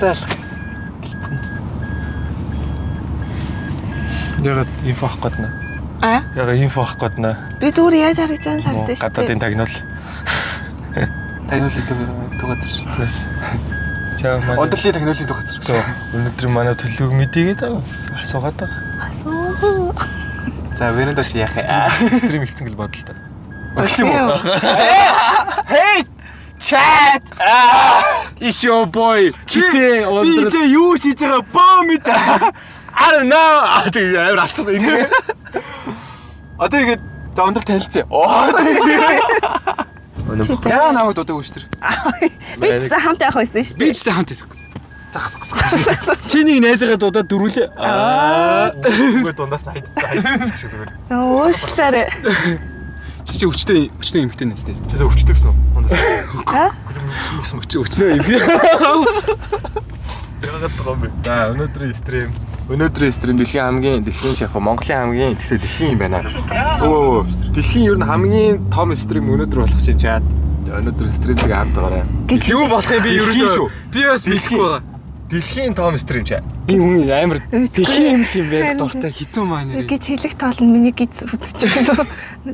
Хязгаарлах. Ягаад инфо авах гээд нэ? Ягаад инфо авах гээд нэ? Би зүгээр яаж харагдаж байгааг харсан шүү дээ. Гадаадын тагнуул. Тагнуулын төг газар. Чаа манай. Удаллын тагнуулын төг газар. Өнөөдөр манай төлөвг мэдээгээд асуугаад байгаа. Асуу. За венэдас яах вэ? Стрим хийсэн гэл бодлоо та. Болчих юм уу? Hey chat. It's your boy. Китэ Би ч юу хийж байгаа бом мэд. I don't know. Тэгээ амар алцсан ингэ. Одоо ингэ за өндөр танилцъя. Яа намайг дуудаагүй шүү дээ. Би ч хамт явах байсан шүү дээ. Би ч хамт байсан. Чиний найзгаа дуудаад дөрүүлээ. Үгүй дундаас нь хайж шиг зүгээр. Уушлаарэ. Чи өчтөө эмхтэй нэстэй. Чи өвчтэй гэсэн үү? Өчнөө эмхтэй. Яагаад байгаа юм бэ? За өнөөдрийн стрим дэлхийн шахах Монголын хамгийн дэлхийн юм байна. Дэлхийн ер нь хамгийн том стрим өнөөдөр болох чинь чаад. Өнөөдөр стримийг хамт байгаарай. Юу болох юм би ерөөсөө би бас мэдхгүй байгаа. Дэлхийн том стрим чаа. Энэ амар дэлхийн юм байх дуртай хизүү маа нэр. Гэж хэлэх тоол нь миний гиз үтчихэж байна.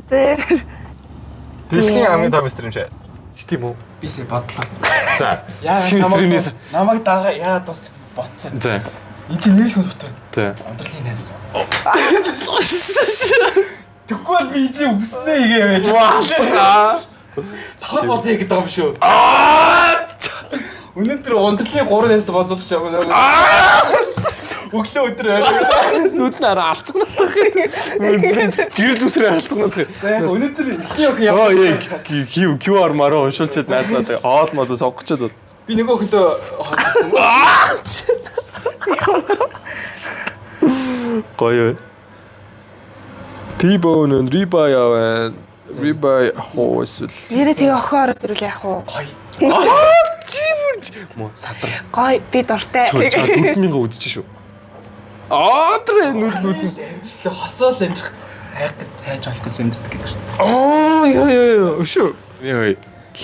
Дэлхийн хамгийн том стрим чаа. Чи тийм үү? Бисээ бодлоо. За. Стримээс намайг дагаа яагаад бас ботсон. За. Энд чинь нэрх хүн дотор. За. Ундралын найз. Тэгвэл би чи үснэ игээ байж. Ваа. Тав боцоо гэдэг юм шүү. Өнөөдөр ундралын 3 найзтай боцуулах юм байна. Өглөө өдөр Нүд нараа алцгнах. Гэрэл үсрээ алцгнах. За яг өнөөдөр ихний яг QR мараа уншуулчаад заадлаа. Оол модоо сонгочод бол. би нөгөө хүнтэй Гоё. T-bone and ribeye хоосл. Нэрээ тэгээ охоор өдрүүл яах вэ? Мо садар. Гой би дуртай. 4000 үзэж шүү. Тэр нүд. амжилттай хосоол амжих хайж болох гэж амжирдаг гэдэг шүү. Яа. Өшөө. Яа.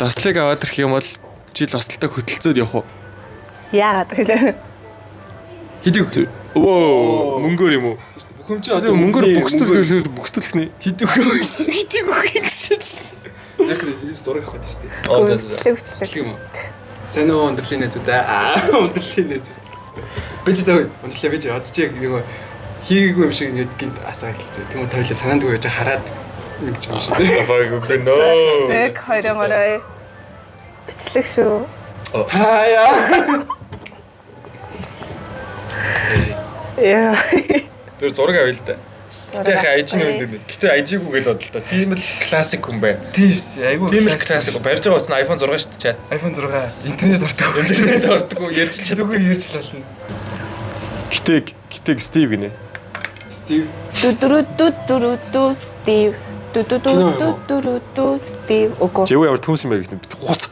Ласлыг аваад ирэх юм бол чи ласлтаа хөтөлцөөд явах уу? Яагаад гэж. Хидэг. Оо, мөнгөөр юм уу? Бүхэмжээ Одоо мөнгөөр бөхсдөлх нэ. хидэг гэсэн. Яг л зураг авах гэдэг шүү дээ. Үчлэг. юм уу? Сайн уу ундралын найзуудаа. Ундралын найз. Би ч даа ундралаа би ч одоо чи нэг хийгээгүй юм шиг ингээд гинт асаа хэлцээ. Тэгмээ тойлоо санаандгүй байж хараад ингэж юм шиг. Баггүй нөө. Тэг хоёроо бичлэг шүү. Хаяа. Яа. Тэр зураг авъя л да. Гэтэ айжиг юм. Гэтэ айжиггүй гэл бодлоо та. Тийм л классик хүн байна. Тийм шүү. Айгуу. Тийм л классик. Барьж байгаа утас нь iPhone 6 шүү дээ чад. iPhone 6 интернет ордог. Интернет ордог ярьж чадахгүй. Зүгээр ярьж лаална. Гэтэг Стив гинэ. Стив. Дүдүрүдүдүрүдү Стив. Дүдүдүдүрүдү Стив. Окей. Чи юу ямар төмс юм бэ гэх юм. Хуц.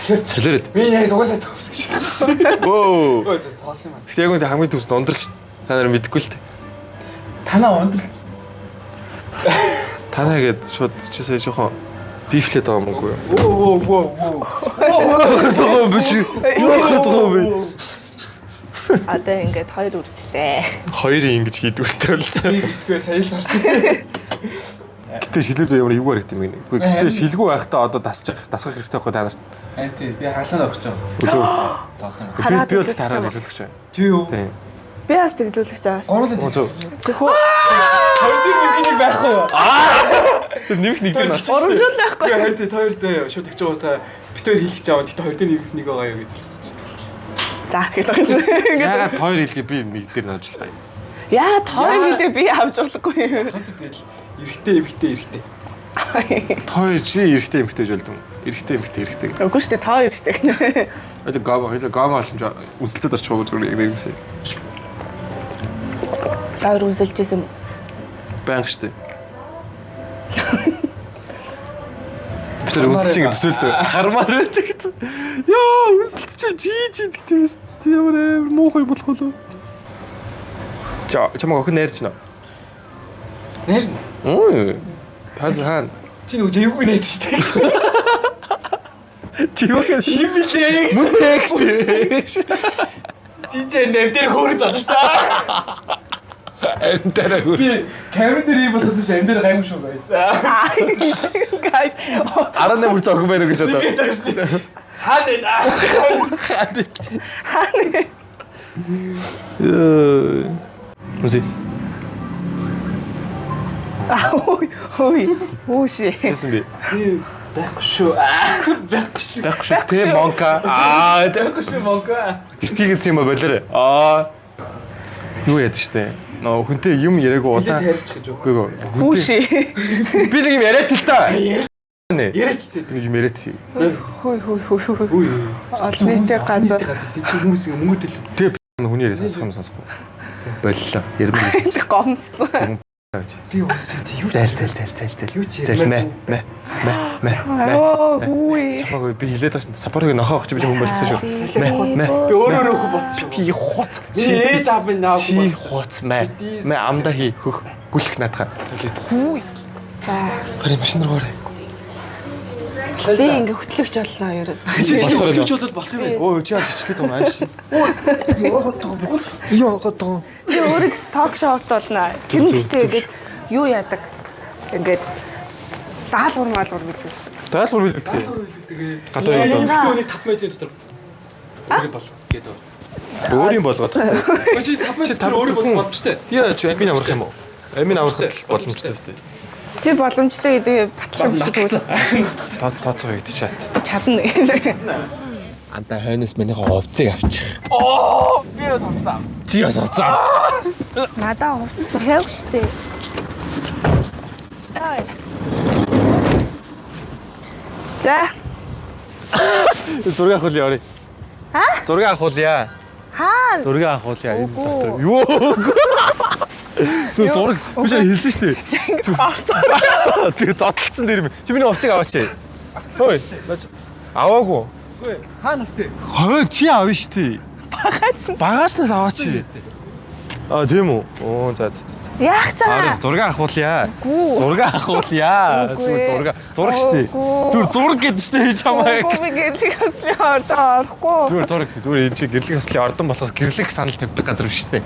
Салараад. Би яг сугасаа төгсөг шиг. Оо. Ой цаас юм аа. Гэтэ яг үнэ хамгийн төмс нь ундрал шүү. Та нар мэдэхгүй л дээ. Танаа ундрал. Танаа гээд шууд чи сая жоохон бифлээд байгаа юм уу? Оо. Тоо биш. Яах тоо бэ? Одоо ингээд хоёр үржлээ. Хоёрын ингэж хийдгүүртэй болцоо. Тэгвэл сая л харсан. Гэтэ шилээ зөө ямар эвгүй харагд юм бэ? Үгүй гэтэ шилгүй байхдаа одоо дасгах хэрэгтэй байхгүй та нарт. Тийм. Би хаалаа авах гэж байгаа. Үзөө. Тоосон. Би бол тараад хэлүүлэх чинь. Тийм. Тийм. Би бас тэглүүлэх чааш. Гурлаа. Тэхүү. Хоёр нэг байхгүй юу? Тэр нэмэх нэг нь аль. Урамжуул байхгүй. Хоёр тийм хоёр зөө шууд тэгж байгаа та битээр хэлэх гэж аваад тэгтээ хоёр дээр нэмэх нэг байгаа юу гэж хэлсэн чи. За хэлээ. Яагаад хоёр хэлгээ би нэг дээр навжлаа юм. Яа тоо хэлээ би авч болохгүй юм. Хатад тэгэл эрэгтэй. Хоёр чи эрэгтэй эмэгтэй болд юм. Эрэгтэй. Үгүй шүү дээ тоо эрэгтэй. Одоо гама олж үсэлцээд орчих уу зүгээр яг нэгсэн. Тоор үзэлжсэн. Баян штэ. Тэр үсэлцийг төсөөлдөө. Хармаар байдаг. Яа, үсэлцэж жий гэдэг ямар муухай болох болов. Чамаг охин найрч нэ. Нэр. Хаан. Чи нөгөө эвгүй найз шүү дээ. Чи юу химлээ. мөнтэйгч. Жижиг нэм дээр хөөрөг залж та. Амтараа хөр. Би камер дээр юм болохоос ш амдэр гайгүй шүү guys. Guys. 18 бүр зохин байна гэж одоо. Хаана. Мөсий. Өөши. Яасан би? Байхгүй шүү. Байхгүй шүү. Байхгүй шүү. Тэ монка. Байхгүй шүү монка. Гэртгийгээс юм болоорой. Юу яд штэ. Нөө хүнтэй юм яриаггүй удаа. Тарьж гэж үг. Үгүй ээ. Өөши. Би нэг юм яриад л та. Яриач тээ. Нэг юм яриад. Хөөе. Үгүй. Олон нийтэд газар. Тий чи хүмүүс ингэ мөнгөд л. Тэг хүний яриа сонсох юм сонсохгүй. Боллоо. Ярмаа. Гомцсон. Би уусч тий юу. Зал. Юу чи Мэ. Хөөе. Чамаагүй би хилээд байгаа шин. Сапарыг нохоо авах чи би хүн болцсон шүү. Мэ. Би өөрөө хөө болсон шүү. Чи хуц. Чи ээж аав минь наав. Чи хуц мэ. Мэ амда хий хөх. Гүлэх наадах. Хөөе. За. Гарын машин руу орой. Би ингээ хөтлөгч боллоо ер нь. Хөтлөгч бол болох юм байна. Өө чи яа зичлээд байгаа юм ааш. Яагаад таа. Би өөрийгөө ток шоуд болно. Тэр нь гэхдээ ингээд юу яадаг. Ингээд даалгавар билүүлдэг. Даалгавар билдэг. Тэгээ Гадаа юу? өний 5 метрийн дотор өөрөө бол гэдэг. Өөрийн болгоод. Чи 5 метр дотор өөрөө бол боломжтой. Яа чи амин аврах юм уу? Амин аврахад боломжтой шүү дээ. Чи боломжтой гэдэг батлах юм шиг тэгвэл Тооцоо гэдэг чат. чадна. Анда хойноос манийхаа овцыг авчих. Би бас уцаа. Чи бас овцаа. Надаа хувцас хэв штэ. За. Зураг авах уу? Зураг авах уу? Хаана? Зураг авах уу? Юу? Зураг би ч хэлсэн шүү дээ. Тэг зодлцсон дээр юм. Чи миний овцыг аваач. Хөөе. Аваагүй. Үгүй хаана авцээ? Хөөе чи авна шүү дээ. Багааснаас аваач. Тийм үү? Оо за. Яах чаа? Зураг авах уу? Гүү. Зураг авах уу? Зураг шүү дээ. Зураг гэдэг шүү дээ чамаа. Би гэрлэх хөслийн орохгүй. Зураг энэ чи гэрлэх хөслийн ордон болохоос гэрлэх санал тавьдаг газар биш шүү дээ.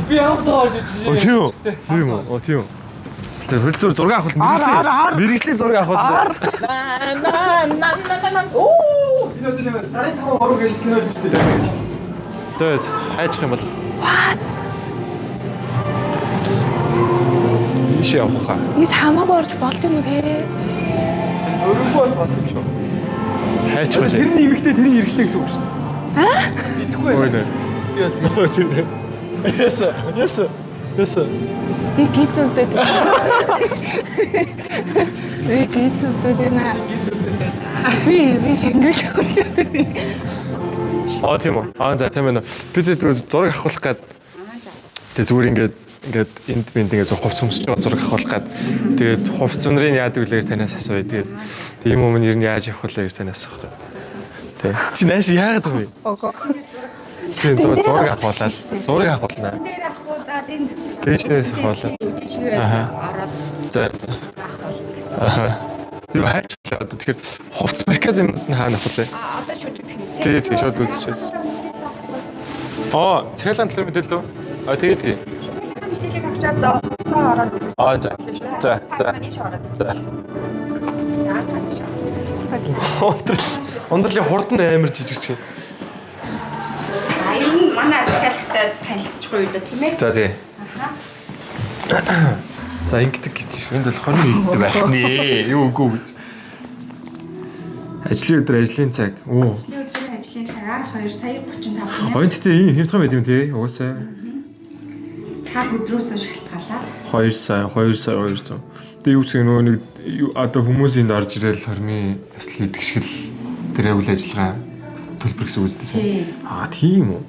Би яваад байгаа шүү. Тийм үү? Тийм үү? Тэг хөлзөр зураг авах мэрэгжлийн зураг авах. Оо, кино. Дараагийн 5 ороо гэж кино дээ шүү дээ. Тэгээс хайчих юм бол. Иш явах хаа. Нэг хамаагүй орж болд юм уу те? Өрөнгөө болох шүү. Хайчих байл. Тэрний эмэгтэй тэрний эрэгтэй гэсэн үг шүү дээ. Бидэхгүй. Ой нэ. Би бол Яс. Би гизэлдээд. Би гизэлдээд наа. Би шангирч орж Тийм үү. За тийм ээ. Би зураг авах гээд тэг зүгээр ингээд энд ингээд хувц өмсөж зураг авах гээд тэгээд хувц нарын яадаг үлээс танаас асууя. Тэгээд тийм юм ер нь яаж явах вэ гэж танаас асуух. Тэг. Чи нааш яагаад вэ? Ого. Тийм зураг авахлаа. Зураг авахлаа. Дээр авахудаад энэ Дэшээс авахлаа. Аха. За. Юу хайчлаа. Тэгэхээр хувц марказ юм хаана авах вэ? одоо шууд үзэх юм. Тэгээд шууд үзчихээс. Цэглэн төлөв мэдээлэл үү? Тэгээд. Мэдээлэл авчаад хуцаа ороод үзэх. За. Таны шороод. За. За таны шороод. Ундралын хурдан амар жижиг чинь. Ер нь манай захиалгатай танилцчихгүй юу да тийм ээ? За тий. За ингэдэг гэж шүнд бол 20 иддэг байх нэ. Юу үгүй гэж. Ажлын өдөр ажлын цаг. Оо. Өдрийн ажлын цагаар 2 сая 35 Ойн тэгтээ ийм хямдхан байд юм тий. Угаасаа цаг өдрөөс шалтгаалаад 2 сая 200. Тэгээ юу гэсэн нөгөө нэг одоо хүмүүсийн орж ирэл хормын яслын идэх шиг л тэр үйл ажиллагаа төлбөр гэсэн үг үстэй. Тийм үү.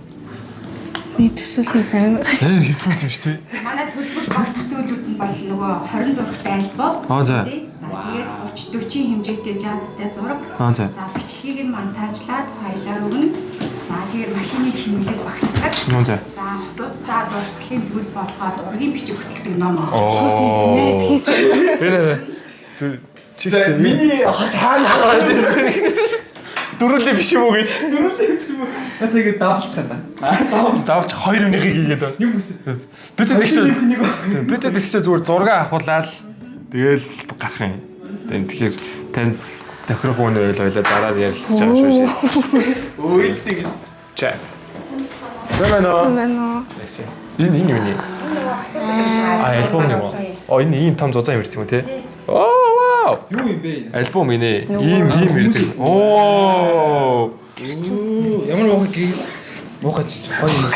би төсөөлсөн сайн. Хямдхан юм шүү тий. манай төлбөр багтах зүйлүүд нь бол нөгөө 20 зурагтай альбом. За. Тэгээд 30-40 хэмжээтэй жазтай зураг. За. За бичлэгийг нь монтажлаад файлаар өгнө. За тэгээд машины чимэглэл багтдаг. За. За хосуудтай дуусгалын зүйл болгоод ургийн бичиг хөтэлдэг ном. Оо. Хийсэн. Энэ чи Миний хас хаана хаад. Дөрүлээ биш юм уу гэж. Тэгээд давлж чана. Давж 2-1-ийг хийгээд байна. Юм үс. Бид тэгшээ зүгээр зураг авахуулаад тэгэл гарах юм. Тэгэхээр тань тохирох үн ойлголоо дараа нь ярилцж байгаа шүү шээ. Үйлдэг. Чаа. Тэмэно. Энэ юу вэ? альбом юм уу? Энэ ийм том зузаан юм тийм үү те? Оо вау. Юу юм бэ? Альбом инээ. Ийм ирдэг. Оо. Ямар муухай гоё юм.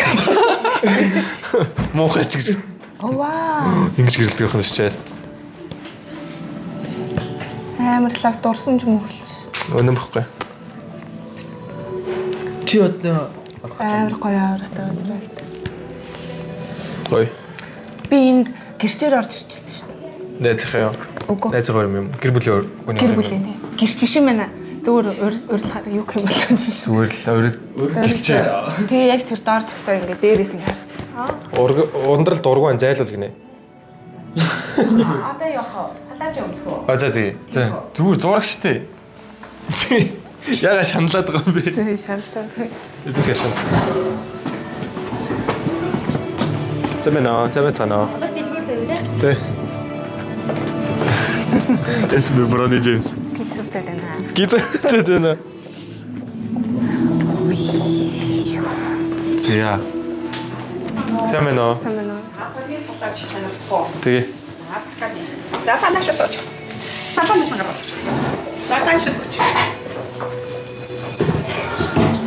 Муухай ч гэж. Оо вау. Ингэж гэрэлдэг байх нь шээ. Амарлаг дурсан ч мөхөлч. Өнөм баггүй. Чи одоо Амар гоё аврагтай өдрөө. Гоё. Би энд гэрчээр орж ирчихсэн шүү дээ. Найзхаа юу? Үгүй. Найзгаа юм. Гэр бүлийн үний. Гэр бүлийн. Гэрч биш юм байна. Зүгээр урилахаар юу юм бол чинь. Зүгээр л өрөг гэрчээ. Тэгээ яг тэр доор зогсоо ингээ дээрээс ингээ харчихсан. Ундрал дургуун зайлуул гинэ. Одоо явах халаач өмсөх үү? За тий. За зүгээр зураг штэ. Яга шаналаад байгаа юм бэ? Тэгээ шаналаа. Эдээс яшаа. Замена цана. Одоо дэлгүүрлээ. Тэ. Эсмэ Брони Джеймс. Гизүүтэй байна. Гизүүтэй байна. Зя. Замена. Самена. Хамгийн халаач санагдах. Тэгээ. За танаас сууч. Сафан чангаар болчих. За танаас сууч.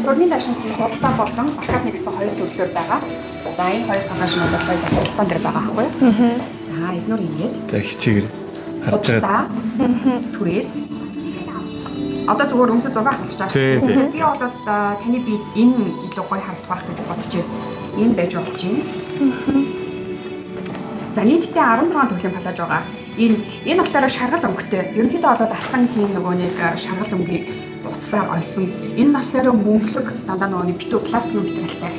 Төрний дашин цэг худалдаа болон баркадны гэсэн хоёр төрлөөр байгаа. За энэ хоёр багажнууд бол худалдаан дээр байгаа байхгүй юу? За эднүр ингээд. За хичээгээр харж байгаа. Түрээс. Одоо зүгээр өмсөж зураг авчих чаа. Тий. Би бол таны бие энэ илүү гоё харагдах байх гэж бодож байна. Энэ байж болж байна. За нийтдээ 16 төрлийн палаж байгаа. Энэ болохоор шаргал өнгөтэй. Ерөнхийдөө бол алтан тийм нөгөө нэг шаргал өнгөийг утсаар ойсон. Энэ болохоор мөнгөлөг дандаа нөгөө битүү пластик материалтай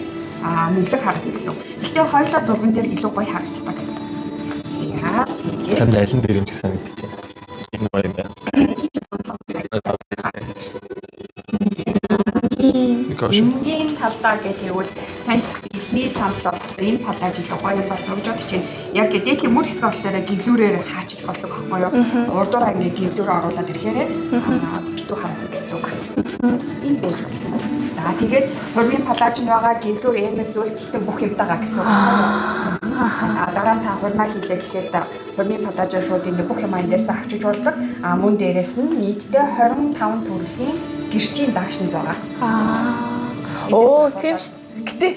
мөнгөлөг харагдана гэсэн. Гэхдээ хоёулаа зурган дээр илүү гоё харагддаг. За Танд аль нь дээр юм шиг санагдчихэв. Энэ гоё юм байна. Энгийн талдаа гэвэл танд эхний санал бас энэ палаж илүү гоё юм болно гэж бодож байна. Яг дээдлийн мөр хэсэг болохоор гівлүүрээр хаачиж болдог байхгүй юу? Урдуураа ингэ гівлүүрээ оруулаад ирэхээр битүү харагдана гэсэн үг. Энэ байж болно. За тэгээд хормын палаж нь байгаа гівлүүр эмэг зүйл гэхдээ бүх юмтайгаа гэсэн үг. Дараа нь та хурмаа хийлээ гэхэд хормын палажаа шууд ингэ бүх юм эндээс авчиж болдог. Мөн дээрээс нь нийтдээ 25 төрлийн гэрчийн даашин зураг. Оо тийм ш. Гэтэ.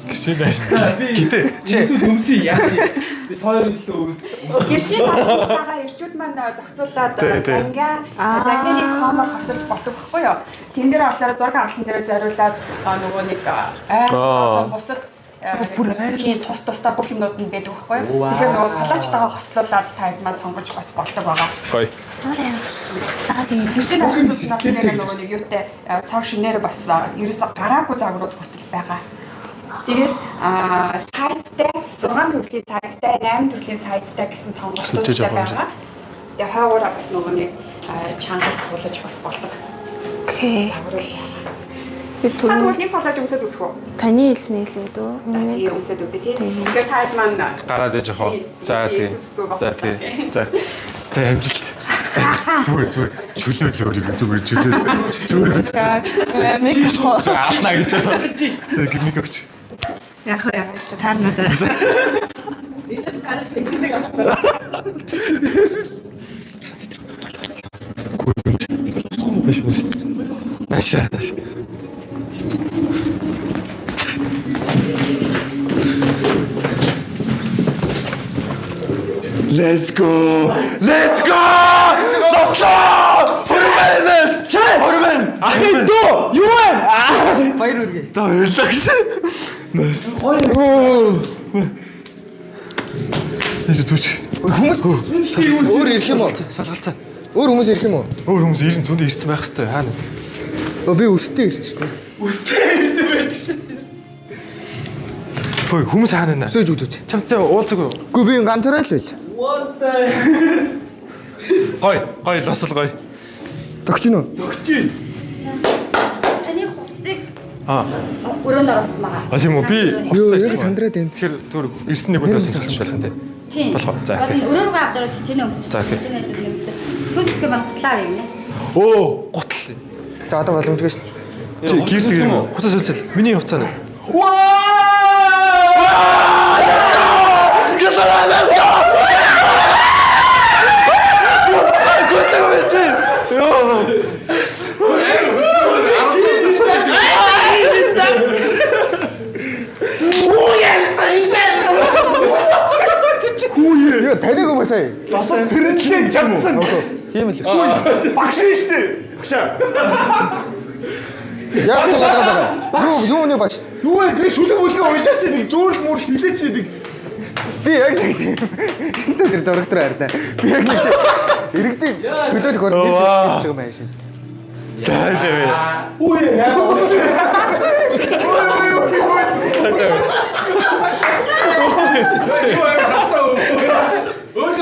Гэрчийн даашин. Гэтэ. Эсвэл өмсөе яах юм. Би тойрон илүү Гэрчийн даашинтайгаа ирчүүд маань зохицуулаад зангины комор хосорч болдог байхгүй юу? Тэн дээр болохоор зураг авалтан дээр зориулаад нөгөө нэг бусад тийм тус-тусдаа бүх юмнууд нь байдаг байхгүй юу? Тэгэхээр нөгөө палачтайгаа хослуулаад тайд маань сонгож бас болдог байгаа. Гоё. Гэрчийн даашинтайгаа нөгөө нэг юутай цав шинээр бас ерөөсө гараагүй загварууд хүртэл байгаа. Тэгээд сайдтай 6 төрлийн сайдтай 8 төрлийн сайдтай гэсэн сонголтуудтай байгаа. Тэгээд хаагаараа бас нөгөө нэг чангал суулж бас болдог. Окей. Би Тэгвэл нэг палаж өмсөд үзэх үү? таны хэлснээ хэлээд үү? Нэг өмсөд үзье тий. Тэгээд таад маань Гараад ээж яах вэ? За тий. За тий. За амжилт. Зүгээр чөлөөлөө өөрийгөө зүгээр чөлөө. Зүгээр. микрофон. Аална гэж байна. Тэгээ мик өгч. Яг таарна за. Наша. Let's go! Let's go! Заслаа! Хөрмэн! Чай! Хөрмэн! Ахын дөө! Юу вэ? Баяр үргээ. За баярлалаа гэж. Энэ зүч. Хүмүүс өөр ирэх юм уу? Салгалцаа. Өөр хүмүүс ирэх юм уу? Өөр хүмүүс ирэн зөндөө ирсэн байх хэвээр хаана. Би өстэй ирсэн шүү дээ. Өстэй ирсэн байдаг шээ. Хөөе хүмүүс хаана нэ? Сөж үзүүч. Чамтай уулзаг уу? Үгүй би ганцаараа л байл. What the Гой лосол гой. Тогч нь үү? Таны хувцсыг Өрөөнд оруулсан байгаа. тийм үү? Би Юу яг сандраад байна. Тэгэхээр түр ирсэн нэг хүнээс сонсож болох юм тийм. Болох. За. Өрөөгөө авч ороод хичээнэ өгч. За, окей. Сүүлдээ багтлаа юм нэ. Оо, гутал. Гэтэ одоо боломжгүй шүү. Чи гэрт гэр юм уу? Хуцаа солилцоо. Миний хуцаа нэ. Яа тариаг юм сая. Босоо пэрэнлээ чамцсан. Тийм л. Багш шүү дээ. Багшаа. Яг л байгаа. Юу нэ багш. Юу вэ? Тэг шүлэг бүлгээ уйжаач нэг зөөл мөр хилээч нэг. Би яг нэг тийм. Тэр зураг дээр хараа. Би яг нэг иргэдийн төлөөлөх орны хийж байгаа юм аашаа. За жаа. Үе яа.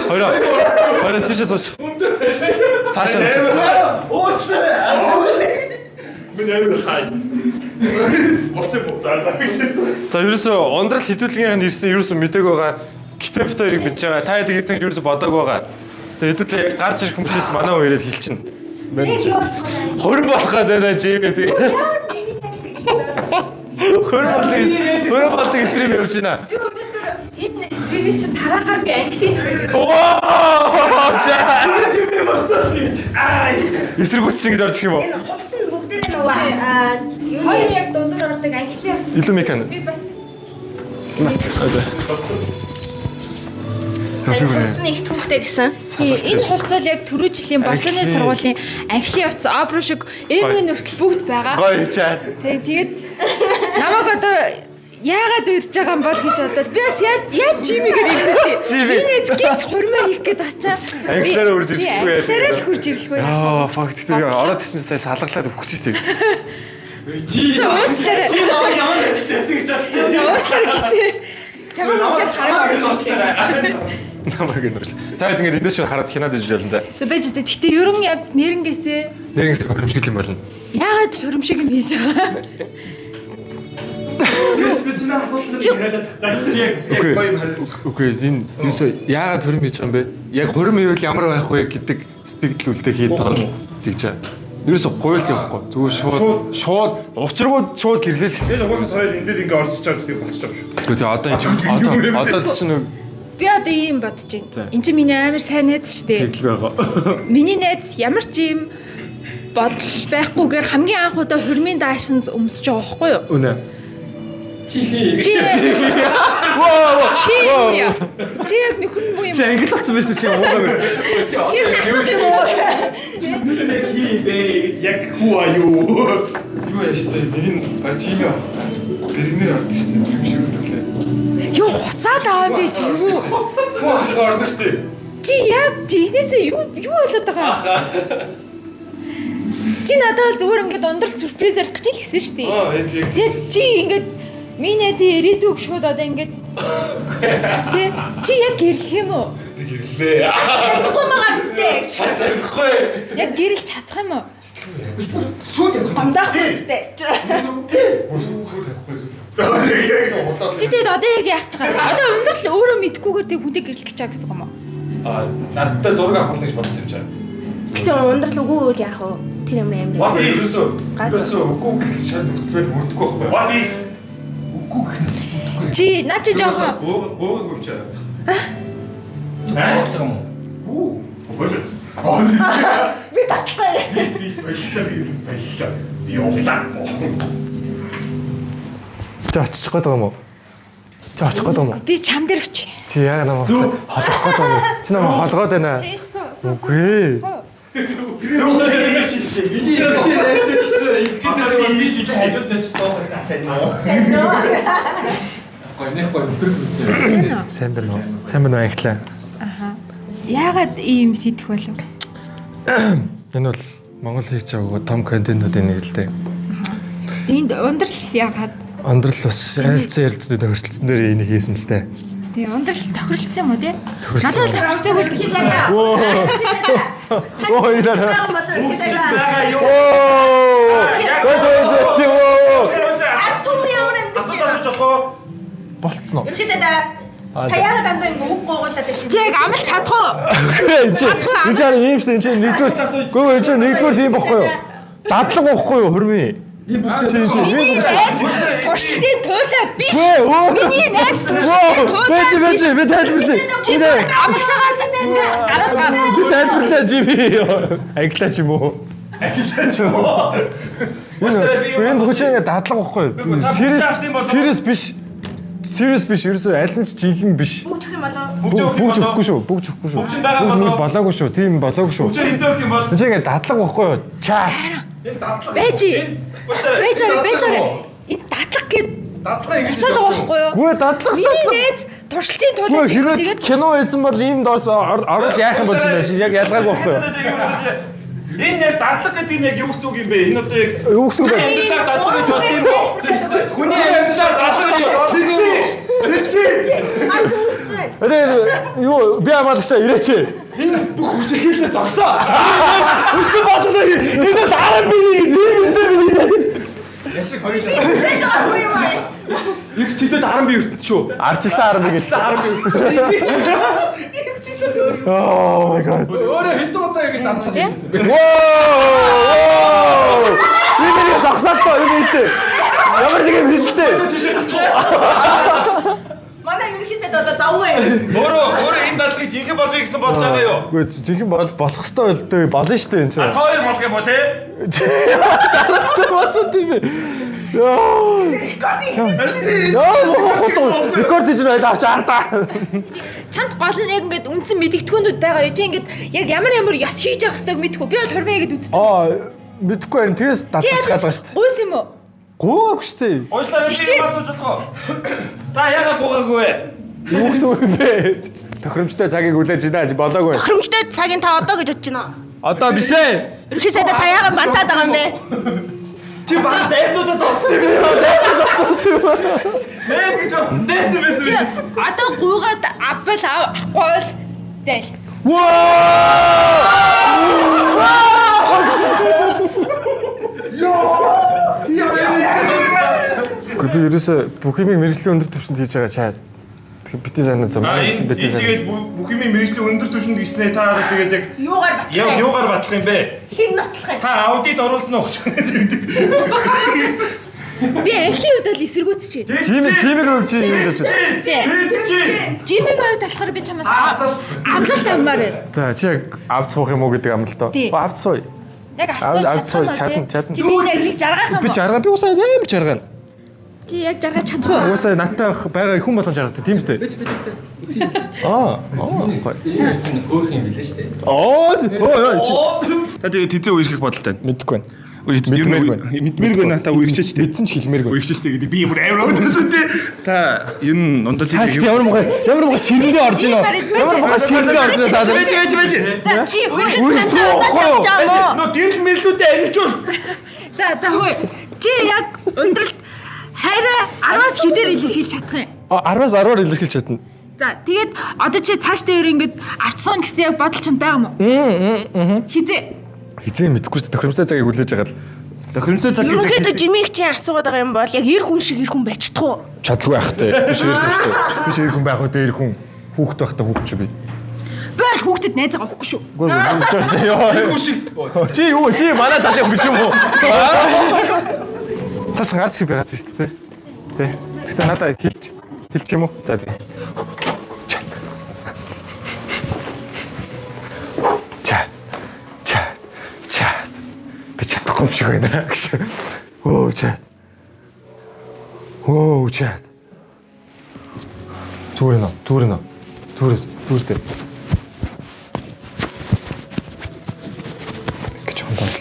Хойроо тийшээ сууч. Цаашаа сууч. За ерөөсөө ундрал хитүүлгийнх нь ирсэн ерөөсөө мэдээг байгаа. Гэтэ бит хоёрыг бич байгаа. Та хэд хэзээ ерөөсөө бодог байгаа. Тэгээ хэдүүлээ яг гарч ирэх хүмүүс манай хоёрыг хэлчихнэ. Хорин болох гэдэг жимээ тэгээ. Хорин болдог стрим явуулж байна. Энэ стримийг чи тараагаар би анхлын Оо! Жимээ болдог гэж. Эсрэгүүц ингэж орж ирэх юм уу? хоёр яг дундуур ордог анхлын хувцас. Илүү мекан. Би бас Хувцсны их төвхтэй гэсэн. энэ хувцас яг түрүү жилийн Болоны сургуулийн анхлын хувцас Абро шиг энэ нүртэл бүгд байгаа. Гоё чаад. Тэгээд намайг одоо яагаад урьж байгаа юм бол гэж бодоод би бас яаж жимигээр ирэхээ. Би нэг гинт хурмаа хийх гээд очаа. Анхлаараа урьж ирэхгүй. Анхлаараа л хурж ирэхгүй. Яа, факт тэгээ ороод ирсэн сая салгалаад өгч штеп. Уучлаарай. Чи нөө ямар хэлсэн гэж бодчих. Уучлаарай гэтээ. Чамайг ихэд хараг орно. Намайг нэрл. Та хэд ингэ эндээс шүү хараад хянаад иж ялан за. За байж дээ. Гэтээ ерөн яг нэрнгээсээ Нэрнээс хөрөмшгөл юм болно. яагаад хуримшиг юм хийж байгаа? Үгүй энэ юусоо яагаад хөрөм хийж байгаа юм бэ? Яг хөрөм ивэл ямар байх вэ гэдэг сэтгэл үлдээ хийн тоол тэгж байгаа. Нэрээс гуйлт явахгүй. Зүгээр шууд учиргууд шууд гэрлээл. Энэ угаасаа соёл энэ дээр ингээ орж чад тийм болчих юм шүү. Гэхдээ одоо энэ одоо чинь Би одоо ийм бодож байна. Энд чинь миний амар сайн найз шүү дээ. тэгэл байгаа. Миний найз ямар ч юм бодол байхгүйгээр хамгийн анх удаа хурмын даашинз өмсөж байгаа байхгүй юу? Үнэ. Чи яг нөхөр нь муу юм. Чи англи болсон байсан чи уугаа бэ? Яг хуу аа юу? Юу яаш тэ миний арчими авах. Гэрнэр авдаг шүү дээ. Юм шиг үлдэлээ. Юу хуцаад аваа би чи юу? Хуу ахаар ордог шүү дээ. Чи яг жинээсээ юу болоод байгаа юм? Чи надад зүгээр ингээд ундрал сюрприз ярих гэж хэлсэн шүү дээ. Яг Тэгэл чи ингээд миний ирээдүг шууд одоо ингээд Тэ чи яг гэрлэх юм уу? гэрлээ. Чадахгүй байгаа үстэй. Чадахгүй. Яг гэрэл чадах юм уу? Гомдоох үстэй. Чи тэгээд одоо яг яах гэж байгаа? Одоо ундрал өөрөө мэдгүйгээр тэг хүнтэй гэрлэх гэж байгаа гэсэн юм уу? Надтай зураг авах гэж бодсон юм чаа. Гэтэ ундрал үгүй үл яах вэ? Тэр юм юм. Бат ерөөсөө үгүй шал нүцгэлбэл мөрдөхгүй байхгүй. Бат үгүй гэх. Чи наа чи жоохон гууг юм чаа. Яаж юм? Хүү. Би тасахгүй. Би явлаа. Чи очих гээд байгаа юм уу? Чи очих гээд байгаа юм уу? би чам дээр өч. Чи яа намайг холох гээд байгаа юм? Чи намайг холгоод байна. Үгүй. Сайн байна уу? Сайн байна уу анхлаа? Яагаад ийм сэдэх болов? Энэ бол Монгол хийж байгаа том контентуудын нэг л дээ. Энд ундрал яагаад Ондрол бас айлцсан ярилцсан тохиолдсон дээр энийг хийсэн л дээ. Тий, өндөр тохиролцсон юм уу тий? Надад л тохиролцоогүй л гэж хэлсэн. Оо идэр. Болцсон уу? Та яагаад дандаа ингэ үг гоогуулаад байна? Чи яг амлж чадах уу? Энэ чинь ийм шүү дээ. Энэ чинь нэгдүгээр. Гөө энэ чинь нэгдүгээр тийм бохгүй юу? Дадлаг бохгүй юу хөрмий? Миний найз туршилтын туйлаа биш. Миний найз туршилтын туйлаа биш. Би тайлбарлая. Чи амлж байгаа ингээ гараас гар. Би тайлбарлая чи би. Аглаа ч юм уу? Энэ хүчээ дадлаг бохгүй юу? Serious биш. Serious биш. Ерөөсөө аль нь ч жинхэнэ биш. Бүгд юм болоо. Бүгд өгөхгүй шүү. Бүгд болоогүй шүү. Тийм болоогүй шүү. Энэ чинь ингээ дадлаг бохгүй юу? Чаа. Байж. Энэ дадлаг гээд дадлага ингэсэн байгаа байхгүй юу? Гүй дадлаг. Миний найз туршилтын туйлаа тэгээд кино хийсэн бол ийм доос орол яах юм болж байна чи яг ялгаагүй байхгүй юу? Энэ яг дадлаг гэдэг нь яг юу гэсэн үг юм бэ? Энэ одоо яг юу гэсэн үг бэ? дадлаг гэж бодсон юм уу? Хүний амьдралаар дадлаг гэж бодсон. Юу би амаалчаа ирээч. Энэ бүх хүчирхийлээ зогсоо. Үстэ болоо. Энэ дараа би тийм. Ясыг хоёулаа. Их чилээд 10 би ертөнд шүү. Арчилсан 10 би гэсэн. 10 би ертөнд. Oh my god. Өөрөө хэдэн удаа ингэж дадлаг хийсэн бэ? Би зогсоолоо юм ийтэй. Ямар нэг юм хэлтэй. Манай ерөнхийдөө одоо завгүй. Өөрөө энэ дадлагыг жинхэнэ болгоё гэсэн бодлоо юу? Үгүй жинхэнэ болох ёстой байлгүй болно шүү дээ энэ чинь. Хоёр болох юм уу те? Басуу тийм ээ. Рекорд хийж байла авч ардаа. Чамд гол нь яг ингээд үндсэн мэдгэдэггүүнүүд байгаа юу? Чи ингээд яг ямар ёс хийж явах хэрэгтэйг мэдхгүй. Би бол хурмаа гэдэг үздэг. Мэдхгүй харин тэгээс дадлаж гаж байгаа шүү дээ. Гуйс юм уу? Гуугаагүй шүү дээ. Уучлаарай би асууж болох уу? Та яагаад гуугаагүй вэ? Юу гэсэн үг юм бэ? Тохиромжтой цагийг хүлээж байна болоогүй. Тохиромжтой цагийн та одоо гэж бодож байна. Одоо биш ээ. Ерөнхийдөө та яагаад бантаад байгаа юм бэ? Чи баг дайснуудад тоцсон юм байна. Нэ гэж бодсон. Дайсан байсан. Одоо гуйгаад авбал авахгүй бол зайл. Би ерөөсө бүх юм мэржлийн өндөр түвшинд хийж байгаа чаад. Тэгэхээр бити санаа зам. Тэгээд бүх юм мэржлийн өндөр түвшинд гиснээ та тэгээд яг юугаар батлах юм бэ? Хин нотлох юм. Та аудит оруулсан уу? Би анхлын үед л эсэргүүцчээ. Жимиг өгч юм гэж бодож. Жимиг аваад болохоор би чамаас амлалт авмаар байна. За чи яг авд суух юм уу гэдэг амлалтаа. Авд сууя. Яг авд сууя чадна. Чи би найзыг жаргах юм. Би жаргаа би усаа аим жаргаа. Чи яг жаргаж чадах уу? Уусаа наттай байгаа хүн болгон жаргадаг тийм үстэй. Бич. Энэ чинь өөр юм билээ шүү дээ. Та тэгээд тэзээ үерхэх бодолтой. Мэдхгүй байна. Мэдмээргүй наа та үерчээч дээ. Мэдсэн ч хэлмээргүй. Үерчээч дээ гэдэг би ямар амар өдөрсөн дээ. Та энэ ундлыг ямар муухай ширэндээ орж ийнө. Ямар муухай ширэндээ орж ийнө. Байж. За чи нөө дэрл мэрлүүдээ анивчуул. За хөөе. Чи яг ундралт хайраа 10-аас хэдээр илэрхийлж чадах юм? 10-аас 10-аар илэрхийлж чадна. За тэгээд одоо чи цааш дээр ингээд авцсан гэсэн яг бодол ч байгаа юм уу? Хизээ мэдхгүй шүү дээ. Тохиромжтой цагийг хүлээж байгаа л. Тохиромжтой цаг гэж. Ерөнхийдөө жимигчийн асуугаад байгаа юм бол яг эр хүн шиг эр хүн байж чадах уу? Чадлагүй байх тээ. Биш эр хүнтэй. Биш эр хүн байх уу дээр хүн хүүхэд байх та хүүхэд ч би. Би л хүүхдэд найзгаа авахгүй шүү. Үгүй учраас ёо. Чи юу чи манай залуу биш юм уу? Цааш гарч чи байгаа шүү дээ. Тэ. Тэгтээ надад хэлчих юм уу? За тий. Би чадахгүй юм шиг байна гэж. Чад. Зүрэнэ. Зүрдээ. Гэж хонтолж.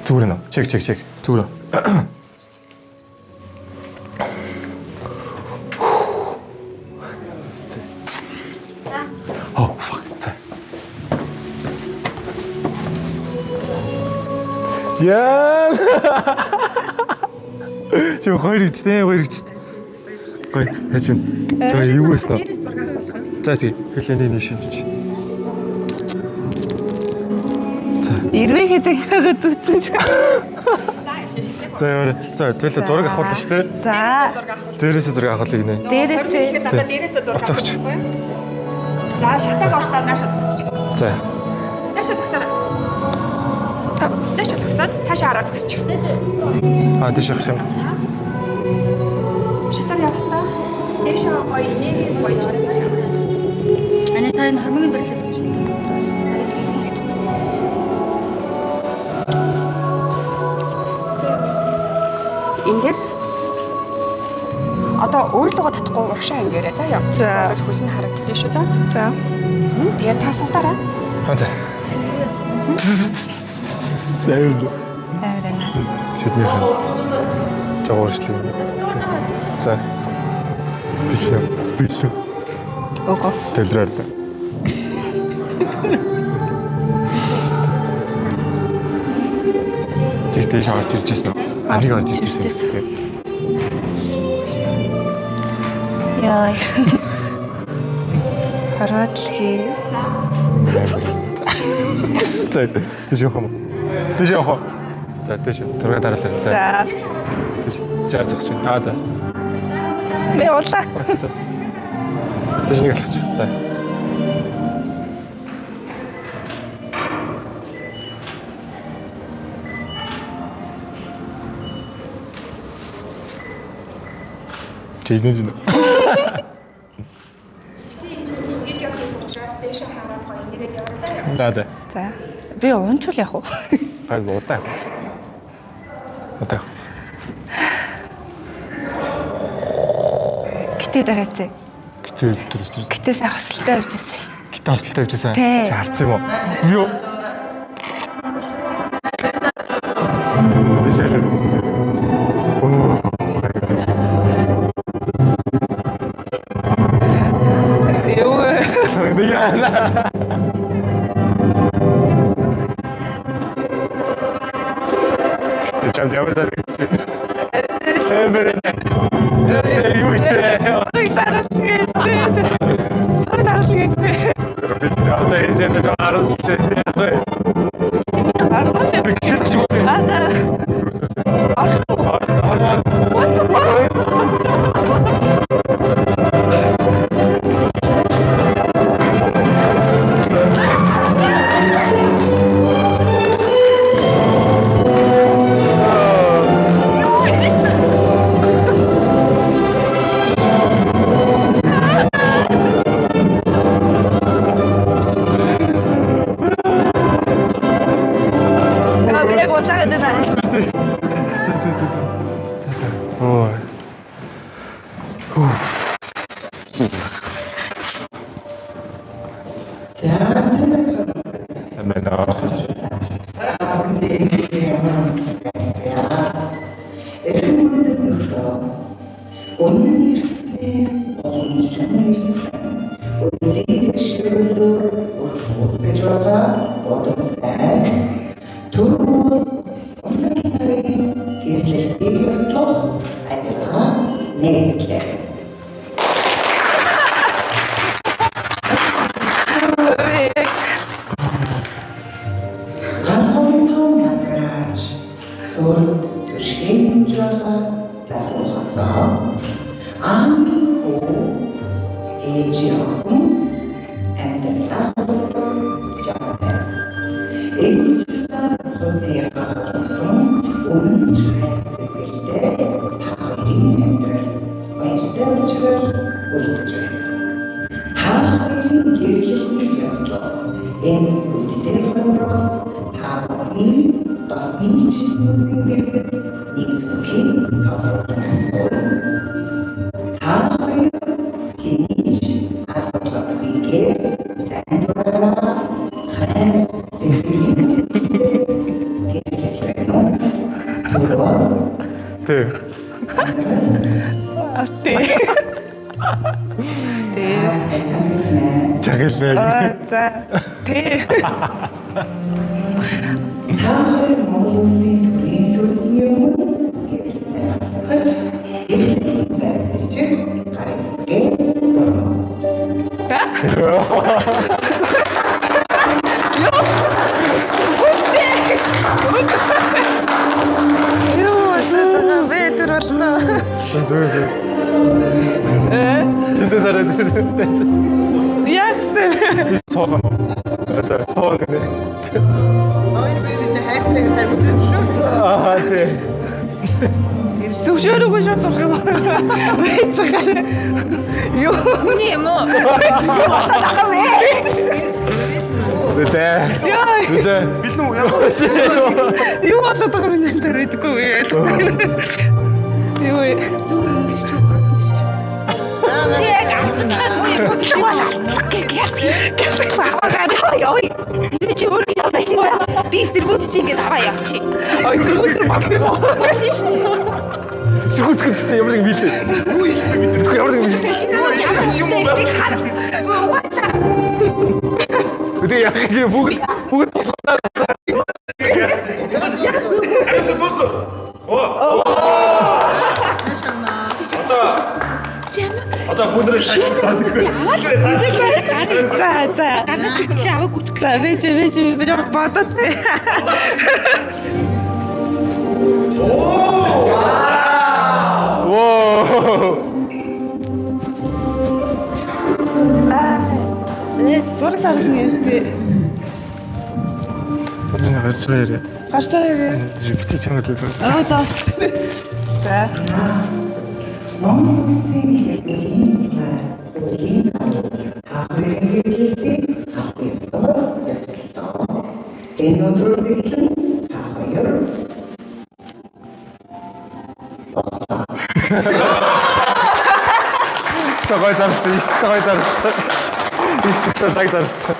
Зүрэнэ. Чек. Зүрэ. Яа. Чи хоёр гэж. Гой хажин. За юу байсан вэ? За тий. Хэлэний нэг шинжиж. За. Ирвэ хэзээ зүтсэн ч. За яа. За төлөө зураг авах болно шүү дээ. За. Дээрээсээ зураг авах л гинэ. Дээрээсээ зураг авах байхгүй юу? За шатаг оролдоод наашаа зогсож. За. Наашаа зогсоорой. Наашаа зогсоод цаашаа хараа зогсож. Аа тийш явах юм. Шатаг явахдаа дэшээ гоё энерги гоё яваад. Манай тань хамгийн бэрлэг гэж байна. Ингээс одоо өөрлөгөө татахгүй урагшаа ингээрэй заа яа. За. Хөлн харагддээ шүү заа. За. Тэгээд та суудаарай. За. Сайн. Аврана. Шүдний хан. Жогоорчлоо. За. Бэлээ. Ого. Төлрөөд. Тэстэй шаарч ирж байсан уу? Анийг орж ирж ирсэн. Яа. Хараад л хий. За. Тийш явах юм. Тийш явах. За тийш. Зураг дараалал. За. За. Тийш. За зогсоо. Аа за. Би улаа. Тийш нэг алгач. За. Чийгэн. Видео хийх учраас дэшээ хараад гоё нэгэд яваа заа. За. За. Би унчвал яах вэ? Хай удаа. Удаа. Гэтэ дараацээ. Гэтэ төрөс. Гэтэ сайн хосолтой явж байсан шүү. Гэтэ хосолтой явж байсан. Тий. Харц юм уу? Юу? Чам яваа заа. Эбэр. Юу ч яа. Одоо эсэнд жаарс яах Mongoolсын төрийн сүлжээ юм. Гэвч энэ Зөв. Тэндээс хараад тэнцэж. Яахсан. Цоогоо. За цоог нэ. Хоёр биений хайртайгаа сайн үлдсэн. Аа тий. Зөвшөөрөөгүй шууд зурх юм байна. Юу? Хүний юм уу? Тэ. Билнү яа. Юу болоод байгаа юм энэ дээр идэхгүй. Юу вэ? Тэг чи өөрөө явах шиг байна. Би сэргүүд чи ингэж аваа явчих. Ой сэргүүд Тийш үү? Сүхсгчтэй ямар нэг бэлдээ. Юу их мэдэрхгүй ямар нэг бэлдээ. Чи намайг ямар юм бэ? Угаасаа. Үгүй яах юм бүгд Одоо бүдрэ шашаад За. Ганаас ч хөтлөө аваагүй. За вэж би бодоод. Зураг сарах нэстэй. Одоо гарч байгаа. Гарч байгаа юм. Бити чанга л байна. Аа зааш. За. Стогой зарсан. Их чисто так зарсан.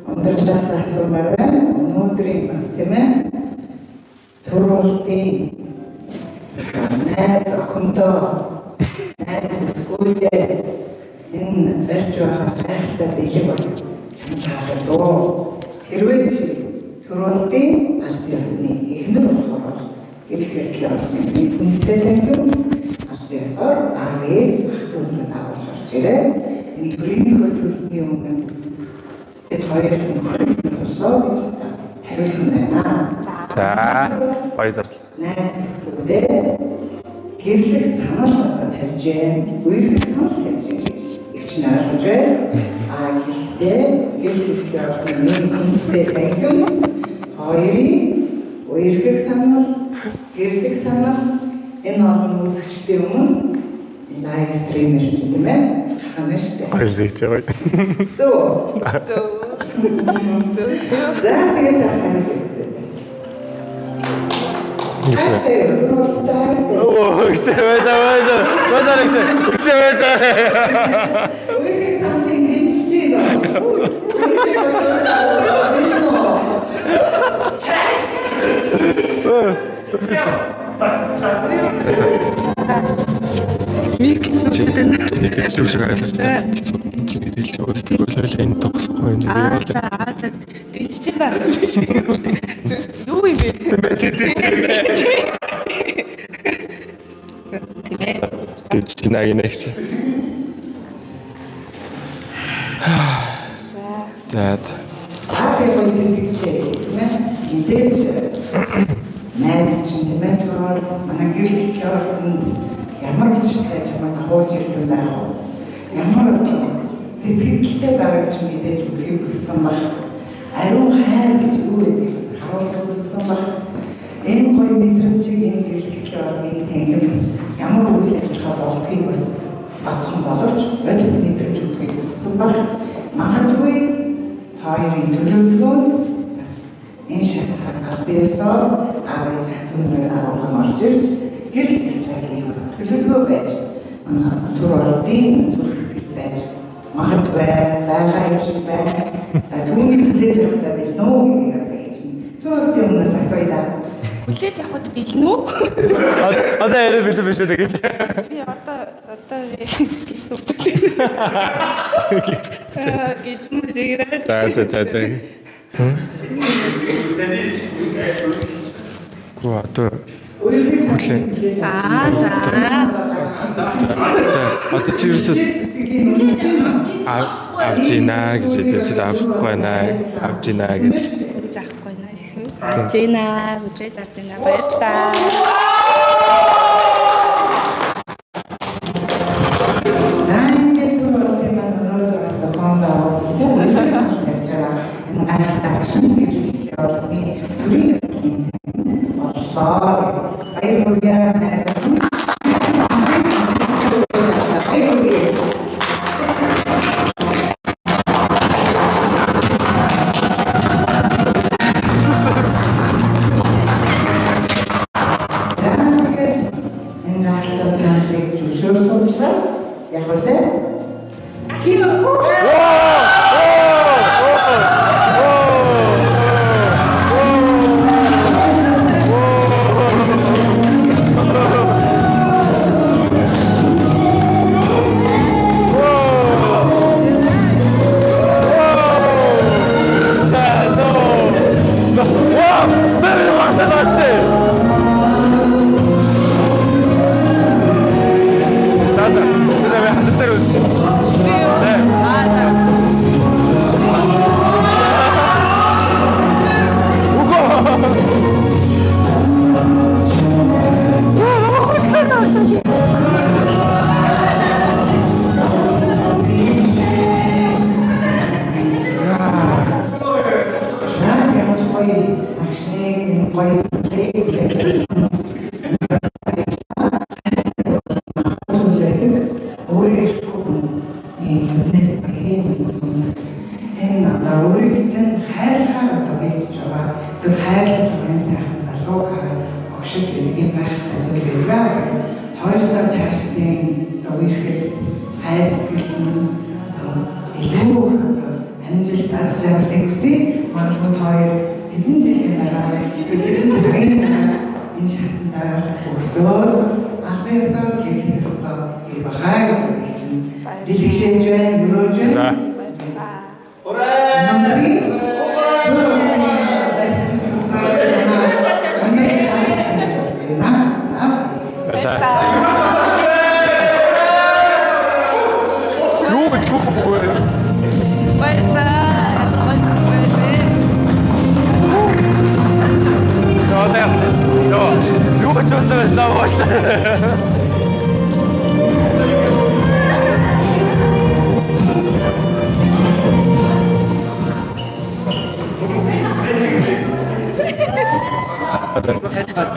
Өнөөдрөөс асуумаар өнөөдрийн бас тийм ээ төрөлтийн найз охинтой найз бүсгүйтэй энэ барьж байгаа хайртай биелэг бас чамд доо хэрвээ чи төрөлтийн аль биесны эхнэр болохоор бол илтгэс л нэг хүнтэй таньдаг аль биесээр аавыг ахтуудад авч орж ирээ энэ төрийн өсөлтний өмнө эд хоёр нөхөр боллоо гэж хариулсан байна. За гоё зарсан. Найз бүсгүйдээ гэрлэх санал тавьжээ. Үерхэх санал тавьжээ гэж их ч ойлгож байна. Гэхдээ гэрлэх хүнтэй таньсан хоёрын үерхэх санал, гэрлэх санал энэ олон үзэгчдийн өмнө лайв стример ч юм ээ. Ханаа штэ. Баярлалаа гоё. Зөө. За тэгээс ахаа. Юусэн. Оо, үерхэх саналыг дэмжиж Мик зүгтэн. Зүйл шиг айлгаж байна. Чи хэлж өгөх энэ тохсохгүй юм Аа за. Дийч байна. Юу юм бэ? Дийч наагийнагч. За. Ахыг сэтгэлээ мэдээж найз чинь тийм ээ төрөл манай гэрэл хэлэхэд ямар учиртай ч юм дагуулж ирсэн байх уу? Ямар сэтгэлтэй байгааг ч мэдээж үзхийг хүссэн баг. Ариун хайр гэж юу гэдэг нь харуулах хүссэн баг. Энэ гоё мэдрэмжийг энэ гэрэл хэлэхэд энэ тангимд ямар үйл ажиллагаа болдгийг бас багхан боловч бодит мэдрэмж өгөхийг хүссэн баг. Магадгүй хоёрын төлөвлөгөөнд бас энэ шалтгаан албаасаар аавын захиалгын агуулгын орж ирж гэрэл хэлэхэд бас төлөвлөгөө байж манай төрөлтийн зүрх сэтгэл байж магадгүй байгаа юм шиг байна. За түүнийг хүлээж авахтаа билнэ үү гэдгийг одоо чинь төрөлтийн өмнөөс асууя да. Хүлээж авахд билнэ үү? Одоо яриад билэн биш үү гэж. Би одоо гизм жигрээ. За. Гоо одоо За одоо чи юусоо авжина гэж хэлсэн авахгүй байна авжина гэж заахгүй наа. Жина үзэж авч байна. Баярлалаа.